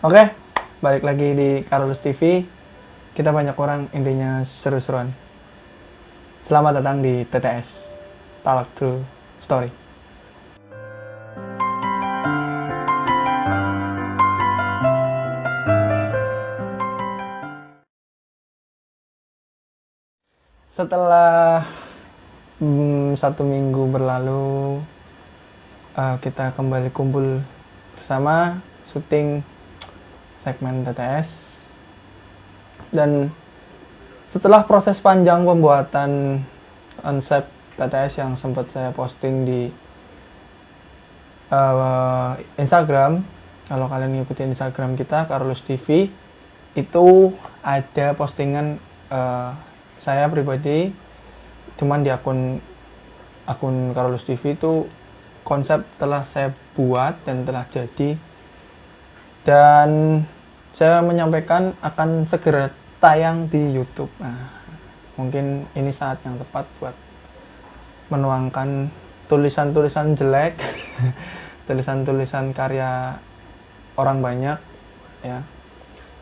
Oke, balik lagi di Karolus TV. Kita banyak orang, intinya seru-seruan. Selamat datang di TTS, Talk True Story. Setelah 1 minggu berlalu, kita kembali kumpul bersama syuting segmen TTS. Dan setelah proses panjang pembuatan konsep TTS yang sempat saya posting di Instagram, kalau kalian ngikutin Instagram kita Karolus TV, itu ada postingan saya pribadi, cuman di akun Karolus TV itu konsep telah saya buat dan telah jadi, dan saya menyampaikan akan segera tayang di YouTube. Nah, mungkin ini saat yang tepat buat menuangkan tulisan-tulisan jelek, tulisan-tulisan karya orang banyak, ya,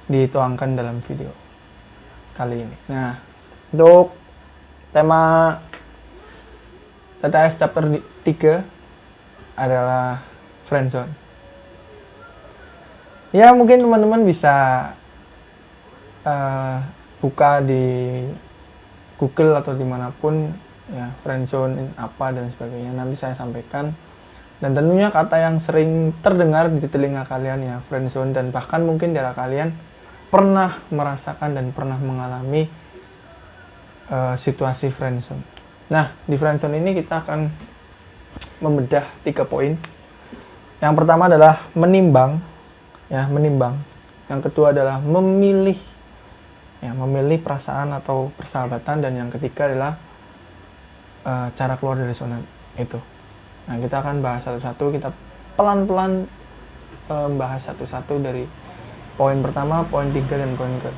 dituangkan dalam video kali ini. Nah, untuk tema TTS chapter 3 adalah friendzone. Ya, mungkin teman-teman bisa buka di Google atau dimanapun, ya, friendzone apa dan sebagainya. Nanti saya sampaikan. Dan tentunya kata yang sering terdengar di telinga kalian, ya, friendzone, dan bahkan mungkin di arah kalian pernah merasakan dan pernah mengalami situasi friendzone. Nah, di friendzone ini kita akan membedah 3 poin. Yang pertama adalah menimbang, ya, menimbang. Yang kedua adalah memilih, ya, memilih perasaan atau persahabatan, dan yang ketiga adalah cara keluar dari zona itu. Nah, kita akan bahas satu-satu, kita pelan-pelan bahas satu-satu dari poin pertama, poin 3, dan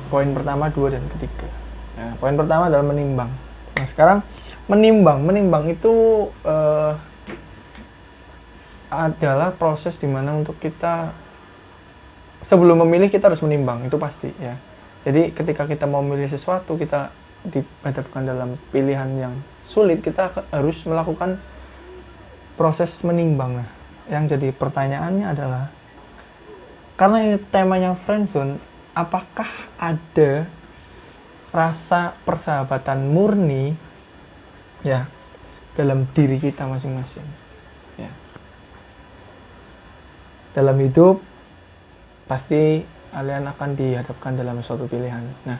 poin pertama, 2, dan ketiga. Nah, poin pertama adalah menimbang. Nah, sekarang menimbang itu adalah proses dimana untuk kita sebelum memilih kita harus menimbang, itu pasti, ya. Jadi ketika kita mau memilih sesuatu, kita dihadapkan dalam pilihan yang sulit, kita harus melakukan proses menimbang. Nah, yang jadi pertanyaannya adalah, karena ini temanya friendzone, apakah ada rasa persahabatan murni, ya, dalam diri kita masing-masing, ya. Dalam hidup pasti kalian akan dihadapkan dalam suatu pilihan. Nah,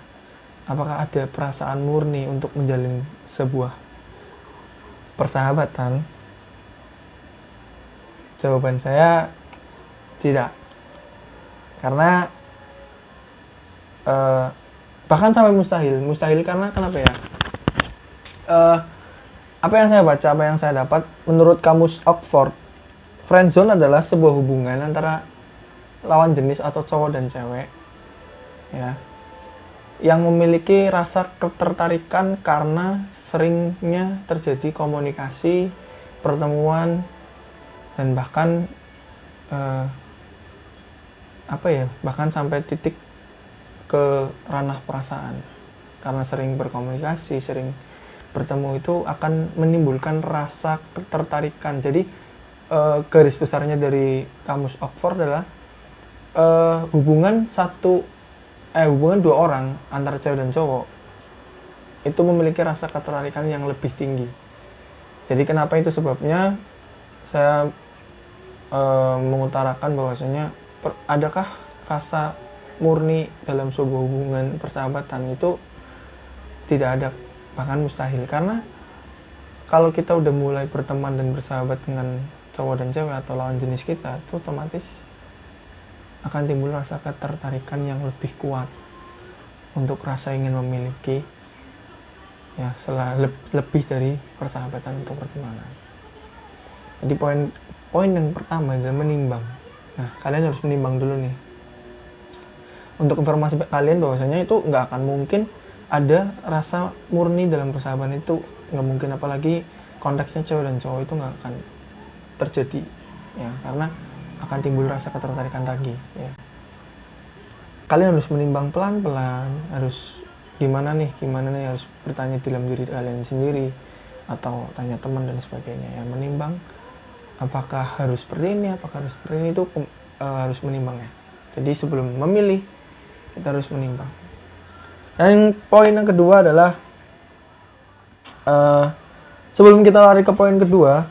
apakah ada perasaan murni untuk menjalin sebuah persahabatan? Jawaban saya tidak. Karena bahkan sampai mustahil, karena kenapa, ya? Apa yang saya baca, apa yang saya dapat, menurut kamus Oxford, friendzone adalah sebuah hubungan antara lawan jenis atau cowok dan cewek, ya, yang memiliki rasa ketertarikan karena seringnya terjadi komunikasi, pertemuan, dan bahkan bahkan sampai titik ke ranah perasaan. Karena sering berkomunikasi, sering bertemu, itu akan menimbulkan rasa ketertarikan. Jadi garis besarnya dari kamus Oxford adalah hubungan dua orang antara cewek dan cowok itu memiliki rasa ketertarikan yang lebih tinggi. Jadi kenapa itu sebabnya saya mengutarakan bahwasanya adakah rasa murni dalam sebuah hubungan persahabatan? Itu tidak ada, bahkan mustahil. Karena kalau kita udah mulai berteman dan bersahabat dengan cowok dan cewek atau lawan jenis kita, itu otomatis akan timbul rasa ketertarikan yang lebih kuat untuk rasa ingin memiliki, ya, lebih dari persahabatan atau pertemanan. Jadi poin yang pertama adalah menimbang. Nah, kalian harus menimbang dulu nih. Untuk informasi kalian bahwasanya itu nggak akan mungkin ada rasa murni dalam persahabatan, itu nggak mungkin, apalagi konteksnya cewek dan cowok, itu nggak akan terjadi, ya, karena akan timbul rasa ketertarikan lagi, ya. kalian harus menimbang pelan-pelan, harus gimana nih, harus bertanya dalam diri kalian sendiri atau tanya teman dan sebagainya ya, menimbang apakah harus seperti ini, apakah harus seperti ini, itu harus menimbang ya. Jadi sebelum memilih kita harus menimbang. Dan poin yang kedua adalah sebelum kita lari ke poin kedua,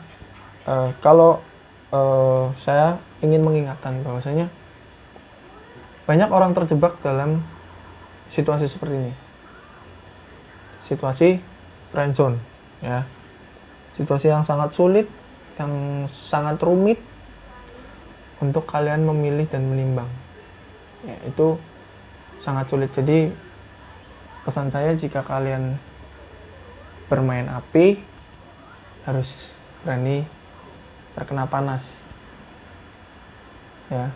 kalau saya ingin mengingatkan bahwasanya banyak orang terjebak dalam situasi seperti ini, situasi friendzone ya, situasi yang sangat sulit, yang sangat rumit untuk kalian memilih dan menimbang ya, itu sangat sulit. Jadi pesan saya, jika kalian bermain api harus berani terkena panas ya,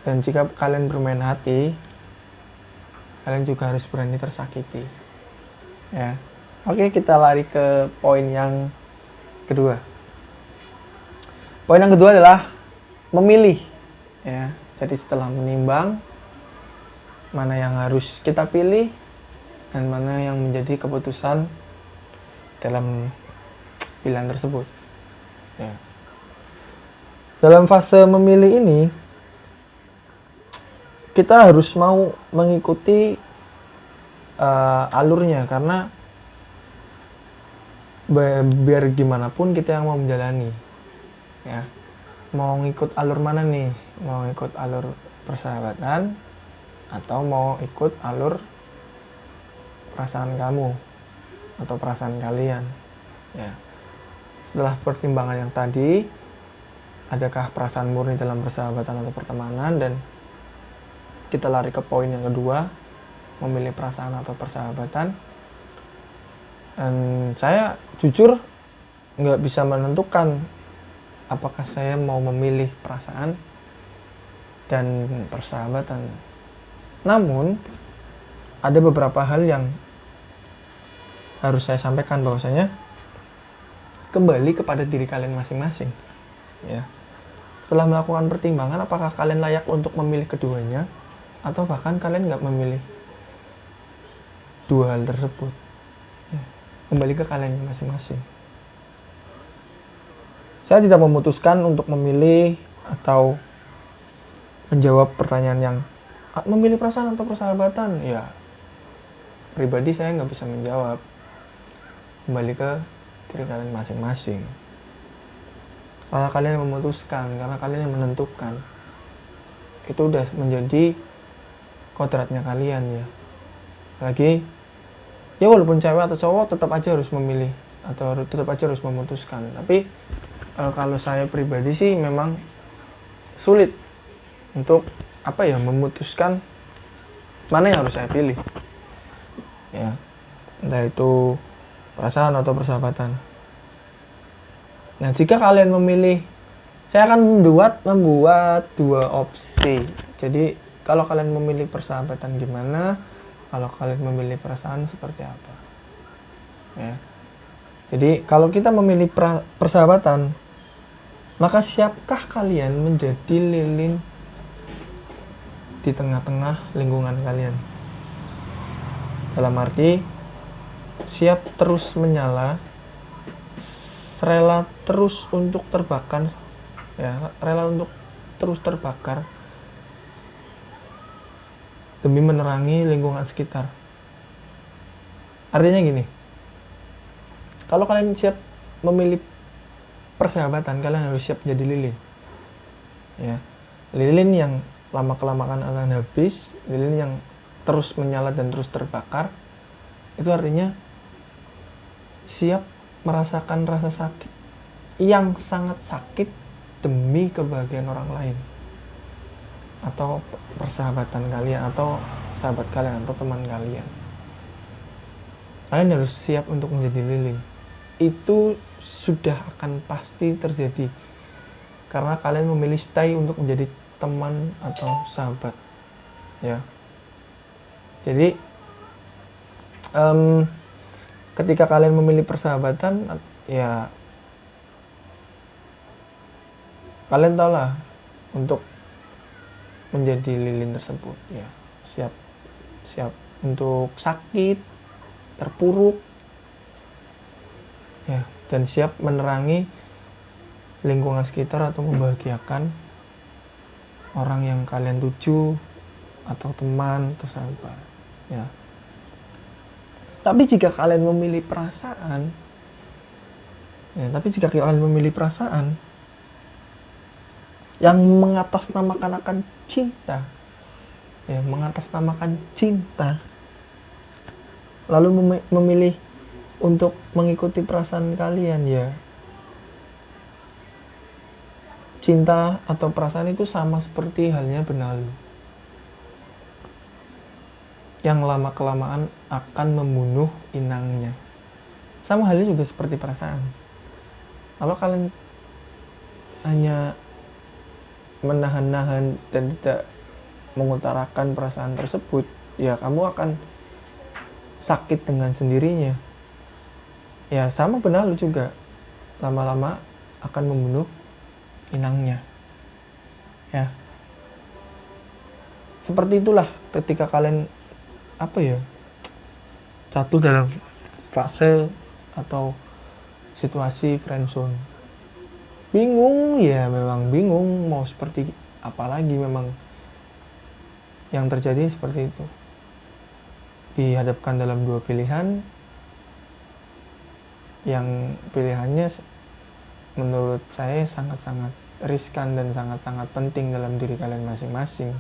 dan jika kalian bermain hati kalian juga harus berani tersakiti ya. Oke, kita lari ke poin yang kedua. Poin yang kedua adalah memilih ya. Jadi setelah menimbang mana yang harus kita pilih dan mana yang menjadi keputusan dalam pilihan tersebut ya. Dalam fase memilih ini kita harus mau mengikuti alurnya, karena biar gimana pun kita yang mau menjalani ya. Mau ngikut alur mana nih, mau ikut alur persahabatan atau mau ikut alur perasaan kamu atau perasaan kalian ya. Setelah pertimbangan yang tadi, adakah perasaan murni dalam persahabatan atau pertemanan, dan kita lari ke poin yang kedua, memilih perasaan atau persahabatan. Dan saya jujur nggak bisa menentukan apakah saya mau memilih perasaan dan persahabatan. Namun ada beberapa hal yang harus saya sampaikan, bahwasanya kembali kepada diri kalian masing-masing ya. Setelah melakukan pertimbangan, apakah kalian layak untuk memilih keduanya, atau bahkan kalian nggak memilih dua hal tersebut ya. Kembali ke kalian masing-masing. Saya tidak memutuskan untuk memilih atau menjawab pertanyaan yang memilih perasaan atau persahabatan ya. Pribadi saya nggak bisa menjawab. Kembali ke diri kalian masing-masing. Karena kalian yang memutuskan, karena kalian yang menentukan, itu udah menjadi kodratnya kalian ya. Lagi ya, walaupun cewek atau cowok tetap aja harus memilih atau tetap aja harus memutuskan. Tapi kalau saya pribadi sih memang sulit untuk memutuskan mana yang harus saya pilih ya, entah itu perasaan atau persahabatan. Nah, jika kalian memilih, saya akan membuat dua opsi. Jadi kalau kalian memilih persahabatan gimana, kalau kalian memilih perasaan seperti apa ya. Jadi kalau kita memilih persahabatan, maka siapkah kalian menjadi lilin di tengah-tengah lingkungan kalian? Dalam arti siap terus menyala, rela terus untuk terbakar ya, rela untuk terus terbakar demi menerangi lingkungan sekitar. Artinya gini, kalau kalian siap memilih persahabatan, kalian harus siap jadi lilin ya. Lilin yang lama-kelamaan akan habis, lilin yang terus menyala dan terus terbakar. Itu artinya siap merasakan rasa sakit yang sangat sakit demi kebahagiaan orang lain, atau persahabatan kalian, atau sahabat kalian, atau teman kalian. Kalian harus siap untuk menjadi lilin. Itu sudah akan pasti terjadi karena kalian memilih stay untuk menjadi teman atau sahabat ya. Jadi ketika kalian memilih persahabatan ya, kalian tahu lah untuk menjadi lilin tersebut, ya siap untuk sakit, terpuruk, ya, dan siap menerangi lingkungan sekitar atau membahagiakan orang yang kalian tuju atau teman atau sahabat, ya. Tapi jika kalian memilih perasaan, yang mengatasnamakan cinta, lalu memilih untuk mengikuti perasaan kalian, ya, cinta atau perasaan itu sama seperti halnya benalu yang lama-kelamaan akan membunuh inangnya. Sama halnya juga seperti perasaan. Kalau kalian hanya menahan-nahan dan tidak mengutarakan perasaan tersebut, ya kamu akan sakit dengan sendirinya. Ya, sama benalu juga. Lama-lama akan membunuh inangnya. Ya. Seperti itulah ketika kalian jatuh dalam fase atau situasi friendzone. Bingung, ya memang bingung mau seperti apa lagi, memang yang terjadi seperti itu. Dihadapkan dalam dua pilihan, yang pilihannya menurut saya sangat-sangat riskan dan sangat-sangat penting dalam diri kalian masing-masing.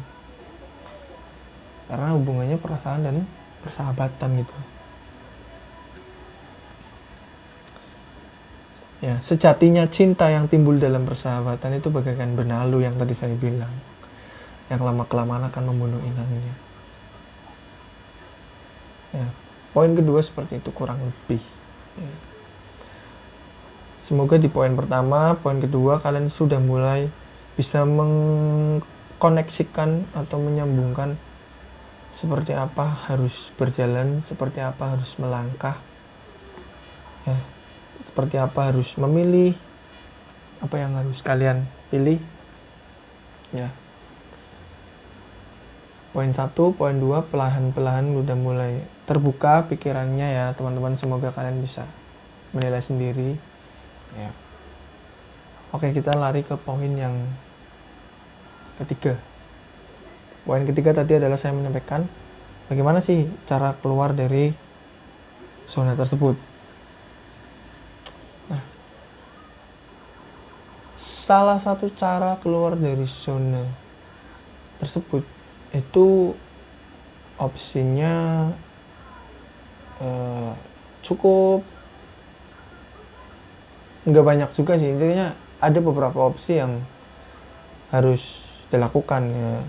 Karena hubungannya perasaan dan persahabatan gitu. Ya, sejatinya cinta yang timbul dalam persahabatan itu bagaikan benalu yang tadi saya bilang, yang lama-kelamaan akan membunuh inangnya. Ya, poin kedua seperti itu kurang lebih. Ya. Semoga di poin pertama, poin kedua kalian sudah mulai bisa mengkoneksikan atau menyambungkan seperti apa harus berjalan, seperti apa harus melangkah, ya, seperti apa harus memilih, apa yang harus kalian pilih, ya. Poin 1, poin 2 perlahan-perlahan udah mulai terbuka pikirannya, ya teman-teman. Semoga kalian bisa menilai sendiri, ya. Oke, kita lari ke poin yang ketiga. Poin ketiga tadi adalah saya menyampaikan bagaimana sih cara keluar dari zona tersebut. Nah, salah satu cara keluar dari zona tersebut itu opsinya cukup nggak banyak juga sih. Intinya ada beberapa opsi yang harus dilakukan, ya.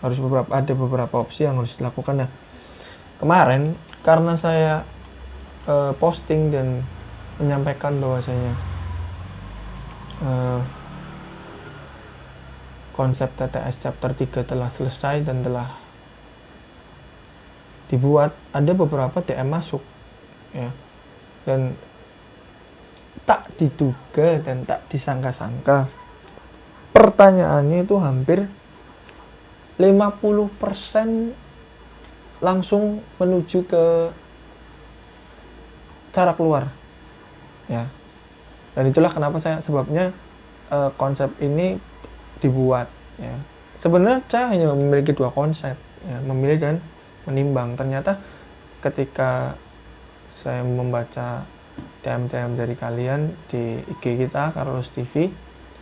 Ada beberapa opsi yang harus dilakukan. Nah, kemarin karena saya posting dan menyampaikan bahwasanya konsep TTS chapter 3 telah selesai dan telah dibuat, ada beberapa DM masuk, ya, dan tak diduga dan tak disangka-sangka pertanyaannya itu hampir 50% langsung menuju ke cara keluar, ya. Dan itulah kenapa sebabnya konsep ini dibuat, ya. Sebenarnya saya hanya memiliki dua konsep, ya, memilih dan menimbang. Ternyata ketika saya membaca DM dari kalian di IG kita Carlos TV,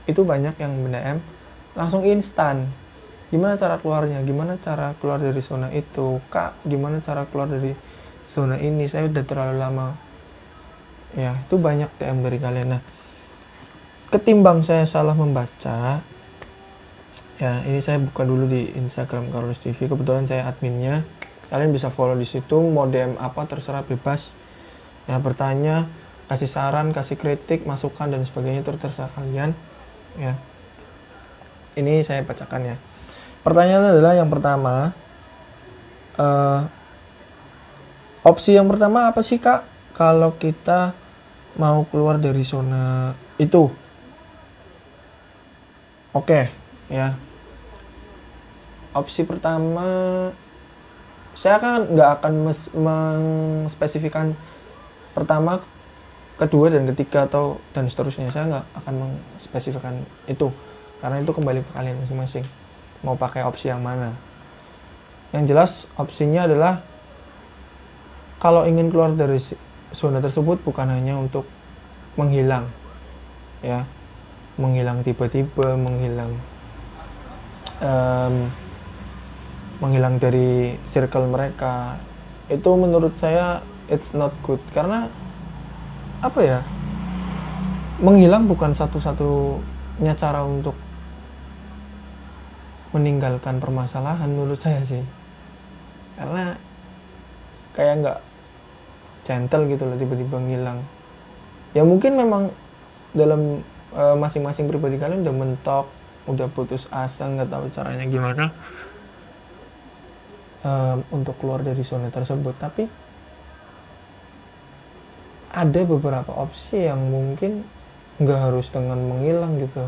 itu banyak yang DM langsung instan. Gimana cara keluarnya? Gimana cara keluar dari zona itu? Kak, gimana cara keluar dari zona ini? Saya udah terlalu lama. Ya, itu banyak DM dari kalian. Nah, ketimbang saya salah membaca, ya ini saya buka dulu di Instagram Carlos TV. Kebetulan saya adminnya. Kalian bisa follow di situ. Mau DM apa terserah, bebas. Ya, bertanya, kasih saran, kasih kritik, masukan dan sebagainya itu terserah kalian. Ya. Ini saya bacakan, ya. Pertanyaan adalah yang pertama, opsi yang pertama apa sih, Kak, kalau kita mau keluar dari zona itu? Oke, ya. opsi pertama, saya kan nggak akan mengspesifikkan pertama, kedua, dan ketiga atau dan seterusnya. Saya nggak akan mengspesifikkan itu, karena itu kembali ke kalian masing-masing mau pakai opsi yang mana. Yang jelas opsinya adalah kalau ingin keluar dari zona tersebut bukan hanya untuk menghilang, ya, menghilang tiba-tiba, menghilang dari circle mereka. Itu menurut saya it's not good, karena apa ya, menghilang bukan satu-satunya cara untuk meninggalkan permasalahan menurut saya sih, karena kayak nggak gentle gitu loh tiba-tiba ngilang. Ya mungkin memang dalam masing-masing pribadi kalian udah mentok, udah putus asa, nggak tahu caranya gimana untuk keluar dari zona tersebut. Tapi ada beberapa opsi yang mungkin nggak harus dengan menghilang gitu.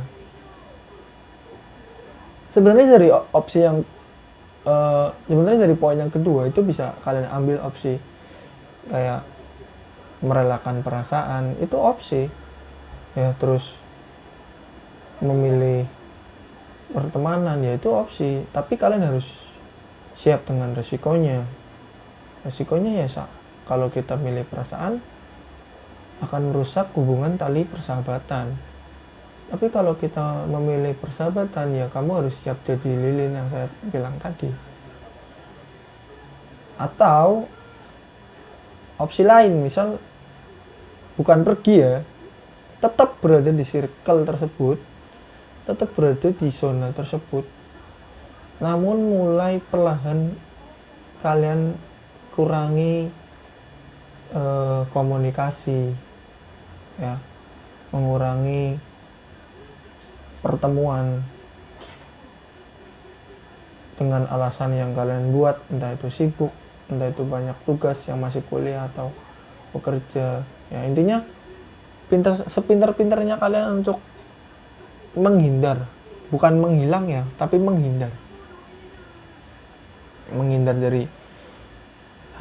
Sebenarnya dari opsi yang sebenarnya dari poin yang kedua itu bisa kalian ambil opsi kayak merelakan perasaan, itu opsi ya. Terus memilih pertemanan, ya itu opsi, tapi kalian harus siap dengan resikonya. Resikonya ya kalau kita milih perasaan akan merusak hubungan tali persahabatan. Tapi kalau kita memilih persahabatan, ya kamu harus siap jadi lilin yang saya bilang tadi. Atau opsi lain, misal bukan pergi ya, tetap berada di circle tersebut, tetap berada di zona tersebut, namun mulai perlahan kalian kurangi komunikasi, ya, mengurangi pertemuan dengan alasan yang kalian buat, entah itu sibuk, entah itu banyak tugas yang masih kuliah atau bekerja. Ya intinya sepintar-pintarnya kalian untuk menghindar, bukan menghilang ya, tapi menghindar dari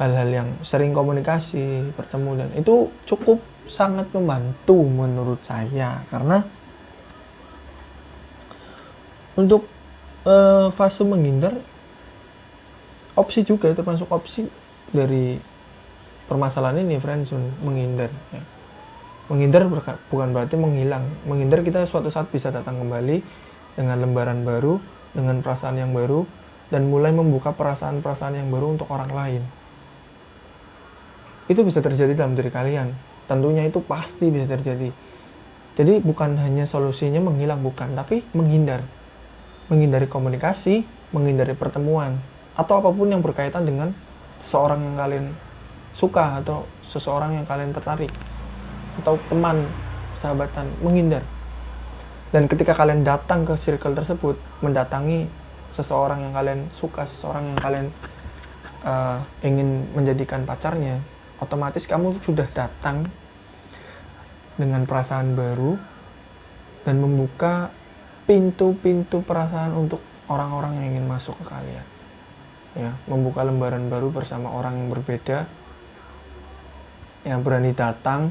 hal-hal yang sering komunikasi, bertemu, dan itu cukup sangat membantu menurut saya. Karena untuk fase menghindar, opsi juga termasuk opsi dari permasalahan ini, friendzone, menghindar ya. Menghindar bukan berarti menghilang. Menghindar, kita suatu saat bisa datang kembali dengan lembaran baru, dengan perasaan yang baru, dan mulai membuka perasaan-perasaan yang baru untuk orang lain. Itu bisa terjadi dalam diri kalian. Tentunya itu pasti bisa terjadi. Jadi bukan hanya solusinya menghilang, bukan, tapi menghindar. Menghindari komunikasi, menghindari pertemuan, atau apapun yang berkaitan dengan seseorang yang kalian suka, atau seseorang yang kalian tertarik, atau teman, sahabatan, menghindar. Dan ketika kalian datang ke circle tersebut, mendatangi seseorang yang kalian suka, seseorang yang kalian ingin menjadikan pacarnya, otomatis kamu sudah datang dengan perasaan baru dan membuka pintu-pintu perasaan untuk orang-orang yang ingin masuk ke kalian. Ya, membuka lembaran baru bersama orang yang berbeda, yang berani datang,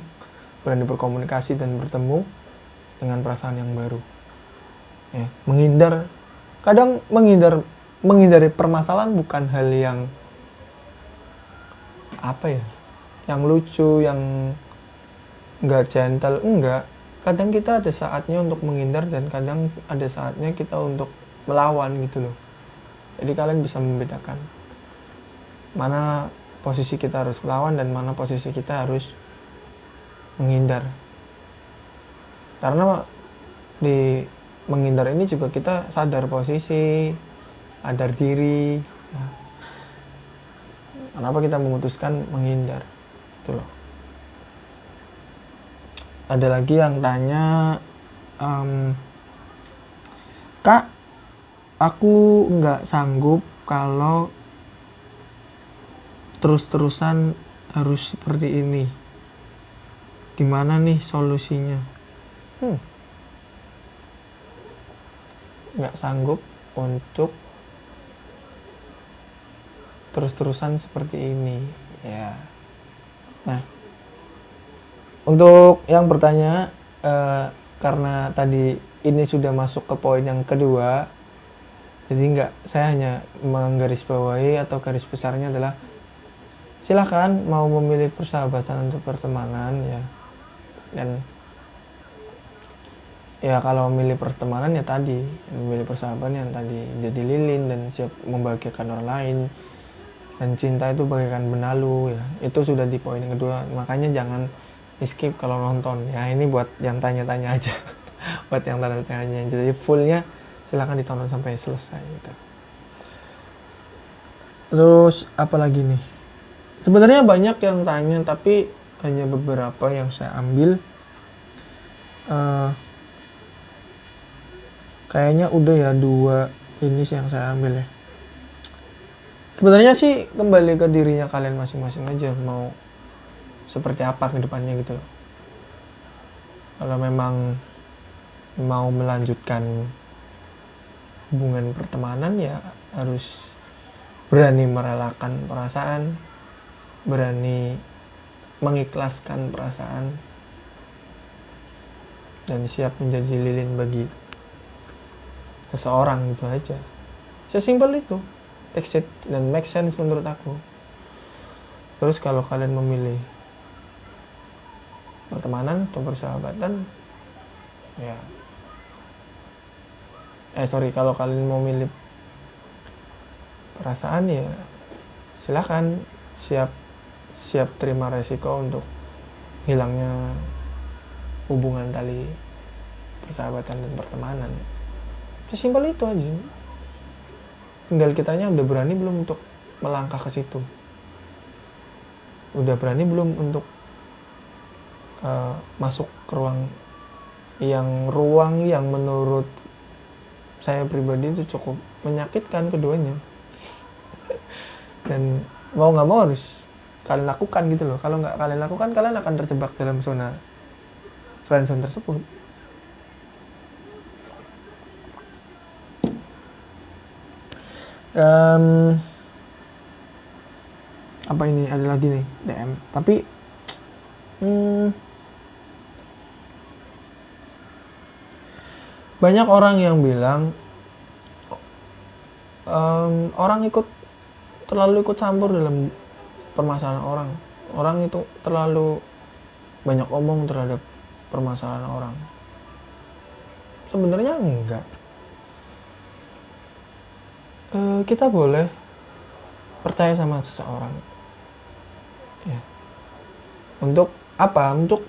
berani berkomunikasi dan bertemu dengan perasaan yang baru. Ya, menghindar, kadang menghindari permasalahan bukan hal yang apa ya, yang lucu, yang nggak gentle, enggak. Kadang kita ada saatnya untuk menghindar dan kadang ada saatnya kita untuk melawan gitu loh. Jadi kalian bisa membedakan mana posisi kita harus melawan dan mana posisi kita harus menghindar. Karena di menghindar ini juga kita sadar posisi, sadar diri. Nah, kenapa kita memutuskan menghindar? Gitu loh. Ada lagi yang tanya, Kak, aku nggak sanggup kalau terus-terusan harus seperti ini. Gimana nih solusinya? Nggak sanggup untuk terus-terusan seperti ini ya. Nah, untuk yang bertanya, karena tadi ini sudah masuk ke poin yang kedua, jadi saya hanya menggarisbawahi atau garis besarnya adalah silakan mau memilih persahabatan atau pertemanan ya. Dan ya kalau memilih pertemanan ya tadi, memilih persahabatan yang tadi jadi lilin dan siap membahagiakan orang lain. Dan cinta itu bagaikan benalu ya. Itu sudah di poin yang kedua. Makanya jangan skip kalau nonton. Ya ini buat yang tanya-tanya aja. Buat yang tanya-tanya. Jadi fullnya silahkan ditonton sampai selesai gitu. Terus apa lagi nih? Sebenarnya banyak yang tanya tapi hanya beberapa yang saya ambil. Kayaknya udah ya 2 ini sih yang saya ambil ya. Sebenarnya sih kembali ke dirinya kalian masing-masing aja mau seperti apa ke depannya gitu loh. Kalau memang mau melanjutkan hubungan pertemanan ya harus berani merelakan perasaan, berani mengikhlaskan perasaan, dan siap menjadi lilin bagi seseorang gitu aja. Sesimpel itu. Exit dan make sense menurut aku. Terus kalau kalian memilih pertemanan atau persahabatan ya kalau kalian mau milih perasaan ya silakan, siap terima resiko untuk hilangnya hubungan tali persahabatan dan pertemanan. Sesimpel itu aja. Tinggal kitanya udah berani belum untuk melangkah ke situ. Udah berani belum untuk masuk ke ruang yang menurut saya pribadi itu cukup menyakitkan keduanya. Dan mau nggak mau harus kalian lakukan gitu loh. Kalau nggak kalian lakukan, kalian akan terjebak dalam zona friendzone tersebut. Apa ini ada lagi nih DM tapi banyak orang yang bilang orang terlalu ikut campur dalam permasalahan orang itu terlalu banyak omong terhadap permasalahan orang. Sebenarnya enggak. Kita boleh percaya sama seseorang ya. Untuk apa? Untuk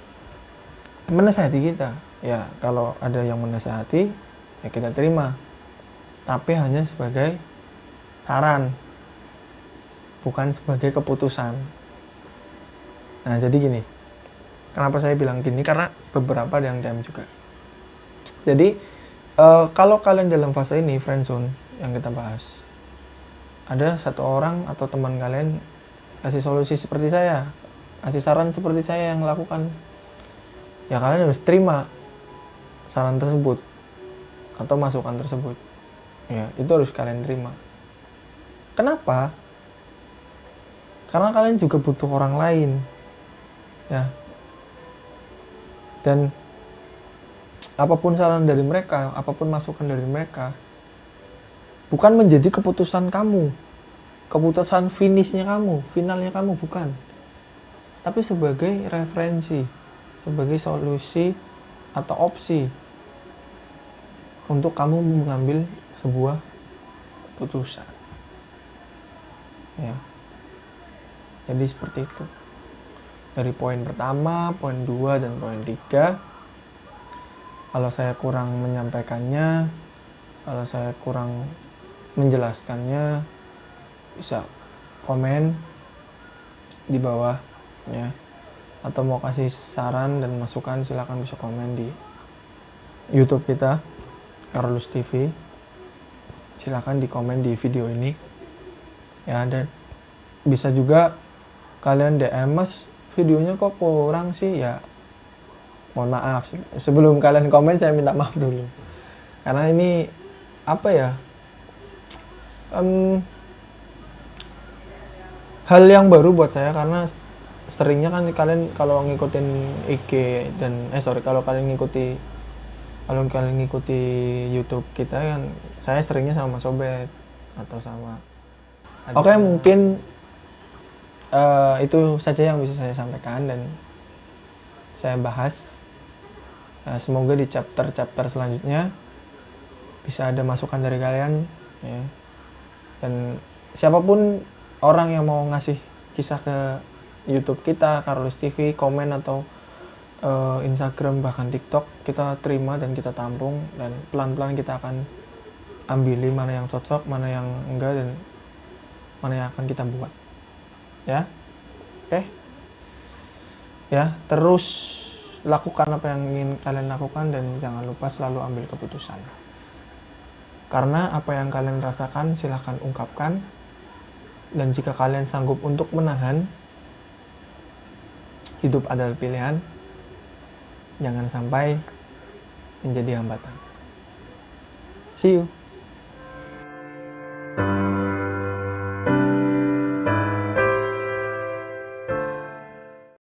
menasihati kita ya. Kalau ada yang menasihati ya kita terima, tapi hanya sebagai saran, bukan sebagai keputusan. Nah jadi gini, kenapa saya bilang gini, karena beberapa yang DM juga. Jadi kalau kalian dalam fase ini friendzone yang kita bahas, ada satu orang atau teman kalian kasih solusi seperti saya, kasih saran seperti saya yang lakukan, ya kalian harus terima saran tersebut atau masukan tersebut ya, itu harus kalian terima. Kenapa? Karena kalian juga butuh orang lain ya, dan apapun saran dari mereka, apapun masukan dari mereka bukan menjadi keputusan kamu, keputusan finalnya kamu bukan, tapi sebagai referensi, sebagai solusi atau opsi untuk kamu mengambil sebuah keputusan ya. Jadi seperti itu. Dari poin pertama, poin 2 dan poin 3, kalau saya kurang menyampaikannya, kalau saya kurang menjelaskannya, bisa komen di bawah ya, atau mau kasih saran dan masukan silakan bisa komen di YouTube kita Carolus TV. Silakan di komen di video ini ya, dan bisa juga kalian DM, Mas videonya kok kurang sih ya, mohon maaf. Sebelum kalian komen saya minta maaf dulu, karena ini apa ya, hal yang baru buat saya karena seringnya kan kalian kalau ngikutin IG dan kalau kalian ngikuti YouTube kita kan, saya seringnya sama Sobet atau sama Oke, mungkin itu saja yang bisa saya sampaikan dan saya bahas. Semoga di chapter-chapter selanjutnya bisa ada masukan dari kalian ya. Dan siapapun orang yang mau ngasih kisah ke YouTube kita, Karolus TV, komen atau Instagram bahkan TikTok, kita terima dan kita tampung, dan pelan-pelan kita akan ambil mana yang cocok, mana yang enggak, dan mana yang akan kita buat ya. Oke. Ya, terus lakukan apa yang ingin kalian lakukan dan jangan lupa selalu ambil keputusan. Karena apa yang kalian rasakan silahkan ungkapkan, dan jika kalian sanggup untuk menahan, hidup adalah pilihan, jangan sampai menjadi hambatan. See you.